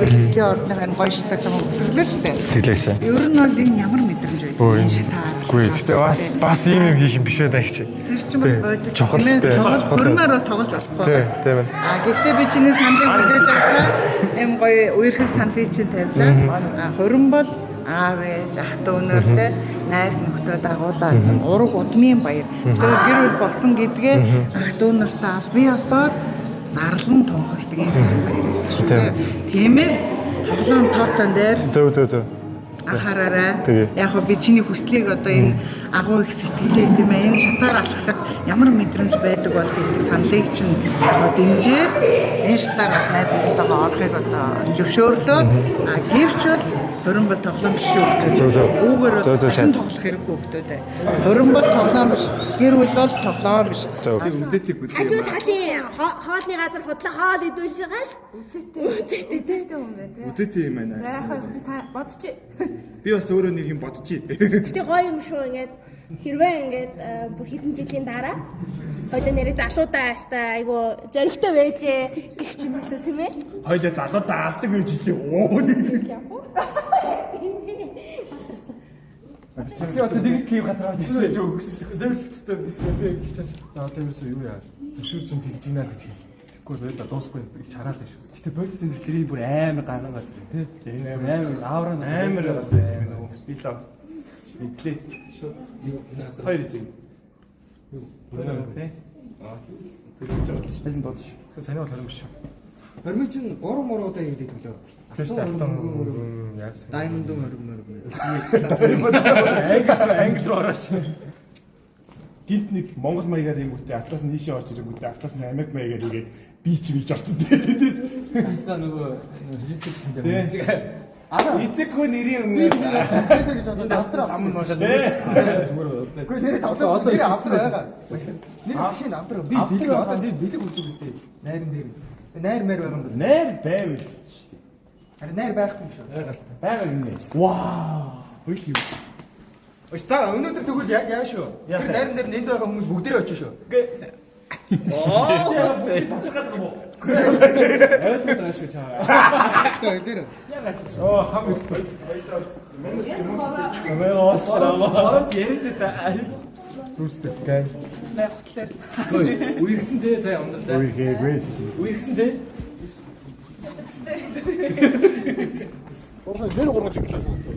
Гэрлэслийн ордныхын гоё шилдэж байгаа өсөглөө шүү дээ. Тэглээсэн. Ер нь бол энэ ямар мэдрэмж вэ? Үгүй гэхдээ бас ийм хийх юм биш байдаг чи. Тэр чинь бол бодож чухал дээ. Хурмаар бол тоглож болохгүй. Тийм байна. Гэхдээ би чиний саналыг хүлээж авлаа. Ийм гоё үерхэг саналыг чинь тавилаа. Хурим бол аав ээж ах дүү өнөртэй найз нөхдөд дагуулаад ураг удмын баяр. Тэгэхээр гэр бүл болсон гэдгээ ах дүү нартай аль бие осоор зарлан тунхагладаг юм байна шүү дээ. Тиймээс тоглоом тоотон дээр зөө анхаараарай. Яг би чиний хүслийг одоо энэ агуу их сэтгэлээ тийм ээ энэ шатаар алхахад ямар мэдрэмж байдаг бол гэдэг саналыг чинь яг дэмжиж энэ шатаар бас найз нөхдөйгөө орохыг одоо зөвшөөрлөө. Гэвч бол хурим бол тоглоом биш шүү гэдэг. Үүгээр бол тоглох хэрэггүй гэдэг. Хурим бол тоглоом биш. Гэр бүл бол тоглоом биш. Үзээтэй үзээ. Хажуу талын хоолны газар худлаа хоол идүүлж байгаа л. Үзээтэй юм байна тий. Үзээтэй юм байна. Яг би бодчих. Би бас өөрөө нэг юм бодчих. Гэтэ гоё юм шүү ингээд хэрвээ ингээд бүр хэдэн жилийн дараа хоёул нэрээ залуудаа хаста айгу зөрөгтэй байжээ гэх юм байна тийм ээ. Хоёул залуудаа авдаг гэж хэлээ. Чи одоо нэг тийм газар аваад ирсэн ч өгсөн. Зөөлттэй би. За одоо юу яа? Зөвшөөрч юм тэгж ийна гэж хэлээ. Тэгэхгүй байла дуусахгүй их хараад байна шүү. Гэтэ болит энэ тэрийг бүр амар ганан газар юм тий. Энэ амар аавра амар газар юм. Би л идлээ шүү. Хоёр зэг. Юу? Тий. Тэсэн доош. Саний бол хорим биш шүү. Хорим чинь 3 муруудаа ирээд өглөө. Даймонд хорим. Англи ороош. Гинт нэг Монгол маягаар ирэнгүүтээ атлаас нь ийшээ орж ирэнгүүтээ атлаас нь Америк маягаар игээд би орцсон тэгээд Хасаа нөгөө ресерчн дээр шиг Эцэггүй нэрийн Тэсэ гэж одоо давтар авсан юм шиг. Үгүй нэрээ тавлаа одоо ирсэн байгаа. Нэр машин авдраа би бэлэг одоо бэлэг үлдэх үстэй. Найрын дээр. Найр мэр байгаа юм бол. Найр байвал шүү дээ. Харин найр байхгүй юм шүү. Байгаа юм нэ. Вау. Хөөе юу. Ой та өнөөдөр тэгвэл яа шүү. Найрн дээр нэнд байгаа хүмүүс бүгдээрээ очиж шүү. Үерхсэнтэй сая ундраа. Үерхсэнтэй. Нэр гурван класс бастай.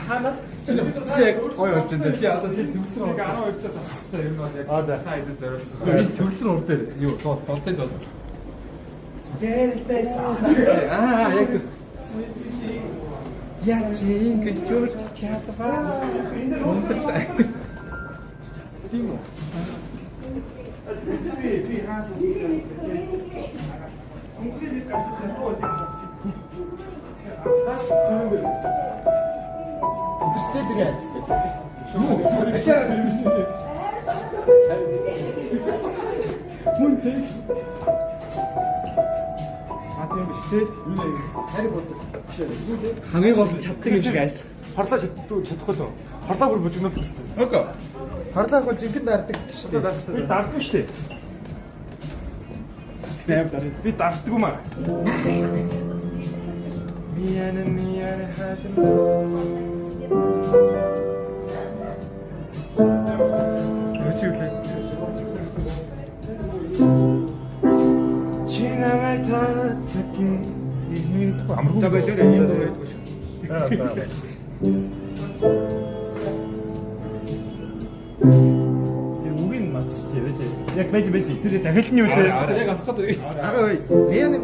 하나? 진짜 거의 어쩐데. 진짜 아까 등수로 12자 잤을 때 맞아. 맞아. 다 이제 저랬어. 등수로 올 때. 이거 더 때도. 약 야, 진 그 좋지 봐. 뭔데? хамгийн гол нь чаддаг юм шиг ажил. Харлаа чадахгүй л. Харлаа бүр бочгнол төстэй. Окей. Харлаах бол жинхэнэ дарддаг шүү дээ. Би дарддаг шүү дээ. Снэп дараа. Би дарддаг юм аа. 미안해 하지마. 어찌 지나갈 탓하기 이미 또 아무런 거 없어. 우린 맞지, 왜지? 약 매지. 근데 다 했니 어때? 내가 아까도 미안해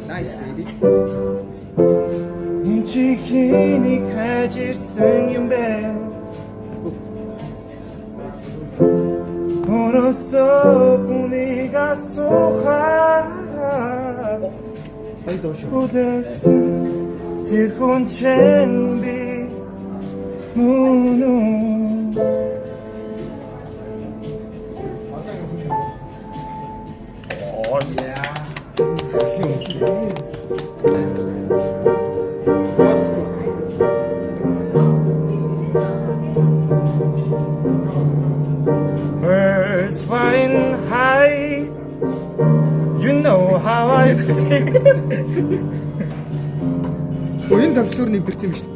나이스 베이비. 인치기니 가질 승인배 벌었어 뿐이가 쏘하 오데스 들곤 챙비 무누 Birds flying high, you know how I feel. Уян тавчлуур нэвдэрч юм шүү.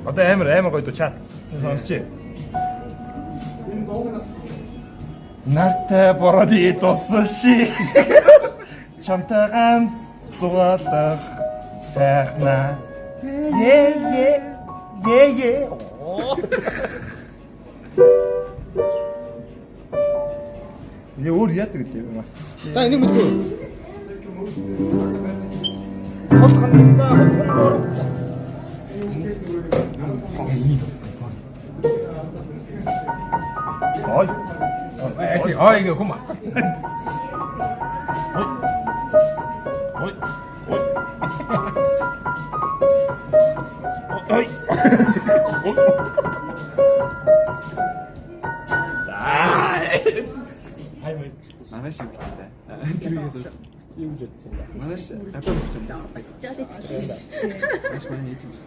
Одоо амар гоё дуу чаа. Сонсч. Нартай бороди тусши. Чамтагаан зугаадах сайхна. Yeah. 이제 өөр яадаг лээ маа. Та энийг мэдгүй. Хол ханасаа хол. 이거 그만. 만화씨 웃긴다. 들으면서 이거 좋지. 만화씨 아까 웃겼다. 만화씨 많이 해주셨어.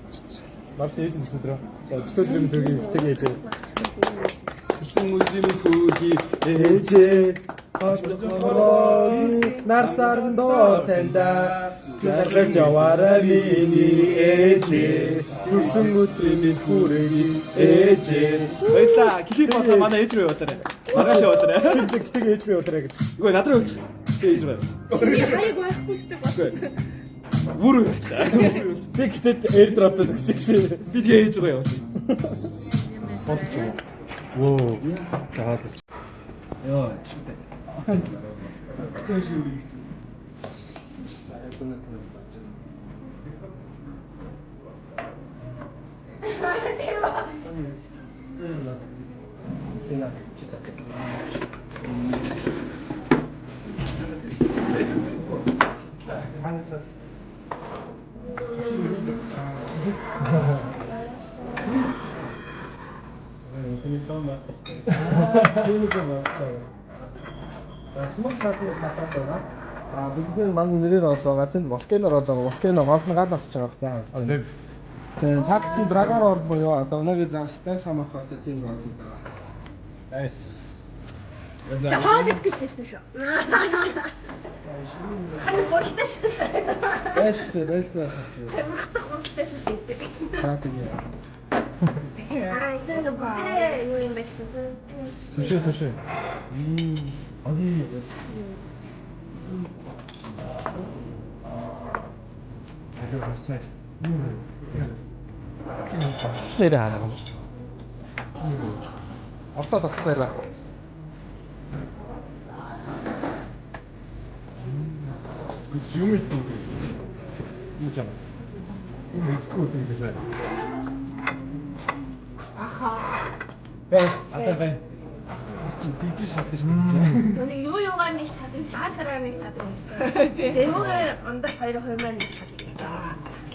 Марш ээж зүсдрөө. Зүсдрëm төгий ээж. Сүмүдийн түүхий ээж. Хашдохороо нар сарндоо таньда жаргаж яваарай миний ээж. Төрсөн өдрийн хүүрийг ээж. баярлаа. Клип болоо манай ээж рүү явуулаарай. Маргааш явуулаарай. Тэг ээж рүү явуулаарай гэж. Үгүй надруу явуулчих. Ээж рүү. Хаяг байхгүй шүү дээ. Бүр явуулчих. Би гэтэл airdrop-д өгчих шээ. Би тэгээ ээж рүү явуулчих. Воо. За. Йоо, шүтээ. Хэцүү шиг үү. Бүгд маань нэрээр олоо газар волканоор олоо волкано гол нь гал асч байгаа байна. Тэгээд цаатны драгаар ор буюу одоо өнөөгийн завстай самах одоо тийм байна. Айс. Хаад гэж хэлсэн шүү. Хань болтой шүү. Айс дээр. Хаад юм. 이거는 뭐 요인 맛있어. 수시. 어디? 아주 맛있어. 내려 하나. 없다 내려. 지금이 또 뭐잖아. 이거 어떻게 되잖아. 네, 아까 네. 오늘 요요가 нэг чадсан, саасараа нэг чадсан. Зэмүүгээр ондох 2-2 нэг чадсан.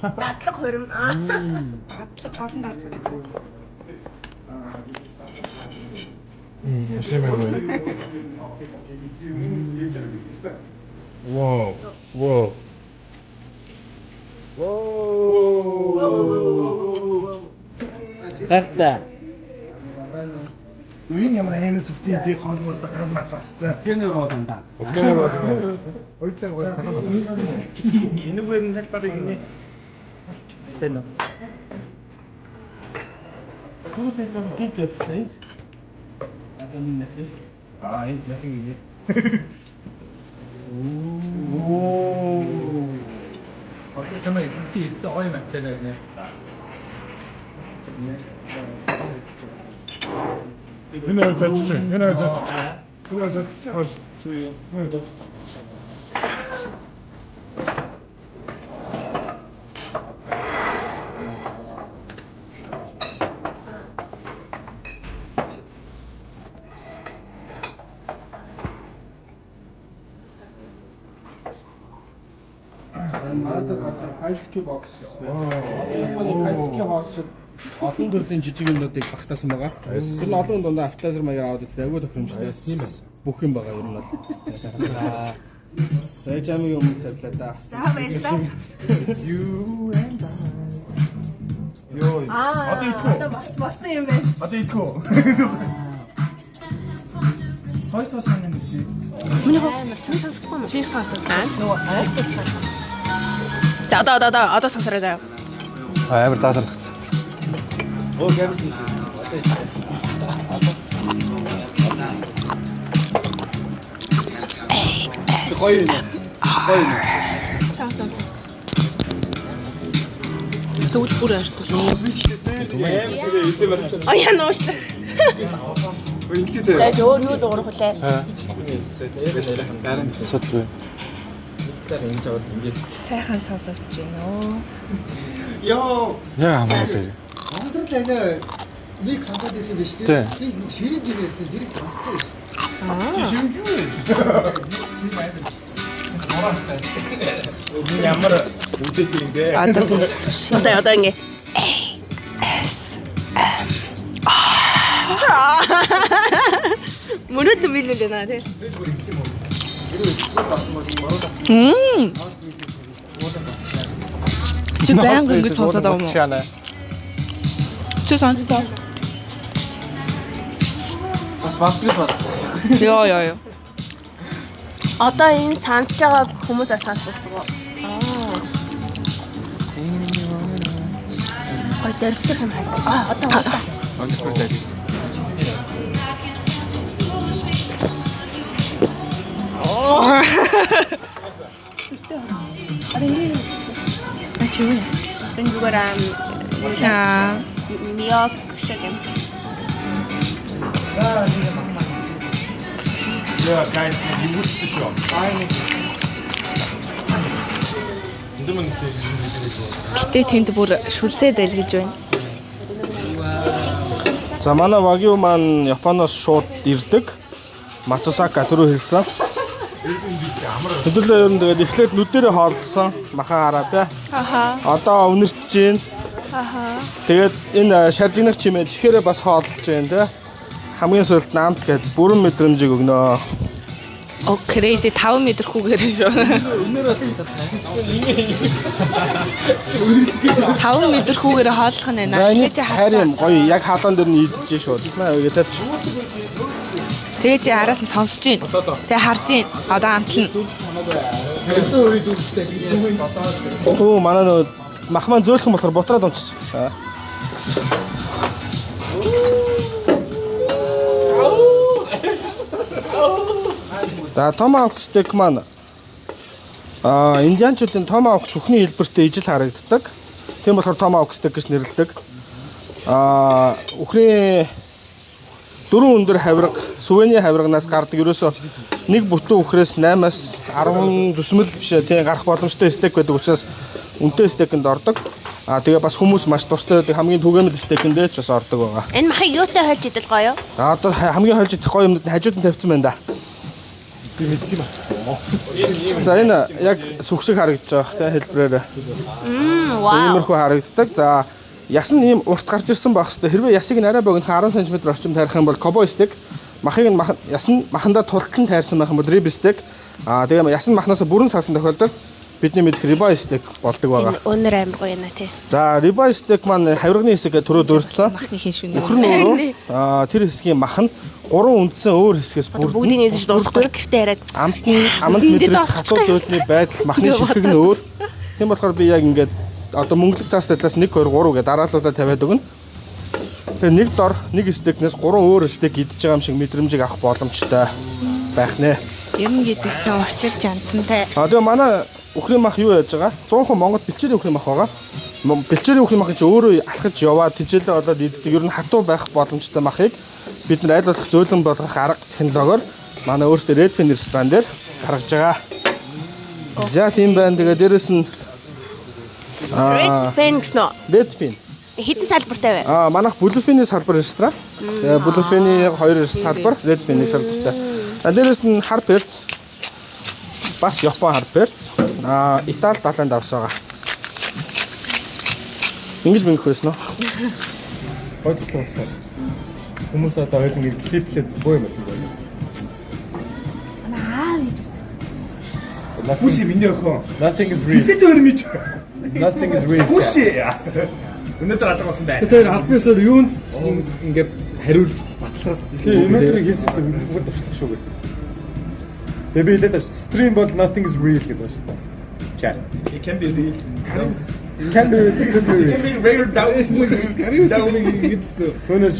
Дадлаг хурим. Дадлаг олон дадлаг. Wow. Гартаа. Үеийн ямар хаймс өвтийн дэг хоолмор дахин матасцаа. Гэнэ боодонда. Гэнэ боодонда. Ойтой. Энэгээр нь талбарыг инэ. Сэнэ. Хүүтэй නම් гинтэй. Атамин нэхэ. Энэ яхин ие. Оо. 어떻게 정말 이때 어이 맞잖아요. Hina Хайски бокс. Хайски хоос олон төрлийн жижиг юмнуудыг багтаасан байгаа. Тэр нь олон дундаа автозар маяг аваад идэх агуу тохиромжтой. Тийм байна. Бүх юм байгаа юм бол. Сайн чамын юм тавьлаа да. За баярлалаа. You and I. Йоо. Одоо идэх үү? Одоо болсон юм байна. Одоо идэх үү? Сойс санаа нэг. Миний хувьд чинь сонсохгүй юм. Чих сонсоод байна. Нөгөө За одоо сонсороо заяа. Амар заасан гацсан. Оо гэмт хийсэн. Гоё. Тэгвэл бүр арт. Аяа нуушлаа. За өөр юу дуурах вэ? Содлоо. Сайхан сонсож байна оо. Яа хамаатай дээр. Ондрол аяа нэг сонсоод байсан биз дээ. Би нэг ширэн жинээсэн дэрэг сонсож байгаа шүү. Ширэн юу вэ? Ямар үдээд юм бэ? Одоо ингэ. Мөрөд билүүлээ наа тий. Чи баян ингэж сонсоод байгаа юм уу? Чи сонсож байгаа. Бас баахгүй. Йоо. Одоо энэ сонсож байгаа хүмүүс асаасан уу? Ой, дэрхтэх юм байна. Одоо. Онцгой дайж. Ачгүй. Энэ зүгээр миок шиг юм. Ja, guys, die wusste schon. Гэтэ тэнд бүр шүлсээ дэлгэж байна. За манай Wagyu маань Японоос шууд ирдэг. Matsusaka түрүү хэлсэн. Хэдүүлээ ер нь тэгээд эхлээд нүдэрээ хооллсон. Махан хараа те. Аха. Одоо өнөртж гин. Аха. Тэгээд энэ шаржигнах чимээ чихээрээ бас хооллож байна те. Хамгийн сүүлд наамт гээд бүрэн мэдрэмжийг өгнө. Оо crazy 5 м хүүгээр шүү. 5 м хүүгээр хооллох нь байна. Эхлэж харин гоё яг хаалган дээр нь идэж шууд. Маа тавьч. Тэгээ чи араас нь сонсож гин. Тэгээ харж гин. Одоо амтлна. Оо манай нөө махман зөөлхөн болохоор бутраад унчиж. За tomahawk steak маань индианчуудын tomahawk сүхний хэлбэртэй ижил харагддаг. Тийм болохоор tomahawk steak гэж нэрлэдэг. Үхрийн дөрвөн өндөр хавирга, сүвэний хавирганаас гардаг. Ерөөсөө нэг бүтэн үхрээс 8-аас 10 зүсмэл биш тийм гарах боломжтой steak байдаг учраас үнэтэй steak-энд ордог. Тэгээ бас хүмүүс маш дуртай байдаг хамгийн түгээмэл steak-эндээ ч бас ордог байгаа. Энэ махыг юутай хольж идэл гоё юу? Одоо хамгийн хольж идэх гоё юмнууд нь хажууд нь тавьсан байна да. Би мэдсэн юм. За энэ яг сүх шиг харагдаж байгаа тийм хэлбэрээр. Вау. Иймэрхүү харагддаг. За яс нь ийм урт гарч ирсэн байх хэвээр. Хэрвээ ясыг нарай богинохон 10 см орчим тайрах юм бол cowboy steak, махыг нь яс нь махандаа тултлан тайрсан байх юм бол rib steak. Тэгээ яс нь махнаас бүрэн салсан тохиолдолд бидний мэдэх ribeye steak болдог байгаа. Өнөр амир гоё нэ тий. За ribeye steak маань хавирганы хэсэг түрүү дурдсан. Махны хин шүнэ. Өхөр нь өөрөө тэр хэсгийн мах нь 3 үндсэн өөр хэсгээс бүрддэг. Бүгдийг нээжж дуусахгүй гэртээ яриад. Амт мэдрэх хатуу зөвлөний байдал махны ширхэг нь өөр. Тийм болохоор би яг ингээд одоо мөнгөлөг цаас талаас 1 2 3 гэдэг дараалалуудаа тавиад өгнө. Тэгээ нэг дор нэг стейкнээс 3 өөр стейк идэж байгаа юм шиг мэдрэмжийг авах боломжтой байх нэ. Ер нь гэдэг чинь учир жанцантай. Тэгээ манай үхрийн мах юу яаж байгаа? 100% Монгол бэлчээрийн үхрийн мах байгаа. Бэлчээрийн үхрийн мах чинь өөрөө алхаж яваад тижээлээ болоод иддэг. Ер нь хатуу байх боломжтой махыг бид нар аль болох зөөлөн болгох арга технологиор манай өөрсдөө Redfin ресторан дээр гаргаж байгаа. За тийм байна. Тэгээ дээрэс нь Redfin гэсэн үү? Redfin. Хэдэн салбартай вэ? Манайх Bluefin-ийн салбар ресторан. Bluefin-ийн 2 салбар, Redfin-ийн салбартай. Дээрэс нь хар перц. Бас Япон хар перц. Итали далайн давс байгаа. Ингэж мөнгө хөөснө. Хойлтлоо. Хүмүүс одоо хоёул ингэ клиплээд боо юм байна. Пуши миний охин. Nothing is real. Nothing is real. Пуши. Өнөөдөр алга болсон байна. Тэр албаасаар юунд ингээд хариулт баталгаад өнөөдөр хийсэн зүгээр туршлах шүү гэдэг. Тэгээ би хэлээд байна. Stream бол nothing is real гэдэг байна шүү. Chat. It can be real. Can be real down. Хөнөөс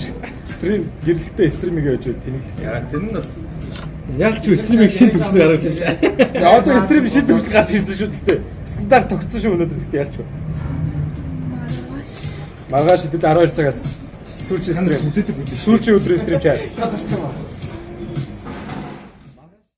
стрим гэрлэгтэй стримийг яаж вэ тэнийг. Яа тэр нь бол Яалч стримийг шин төвчнөр гаргаж ирсэн. Яа одоо стрим шин төвчнөр гарч ирсэн шүү гэхдээ стандарт тогтсон шүү өнөөдөр гэхдээ яалч вэ. Маргааш хэдэд 12 цагаас сүүлчийн өдрийн стрим чаа.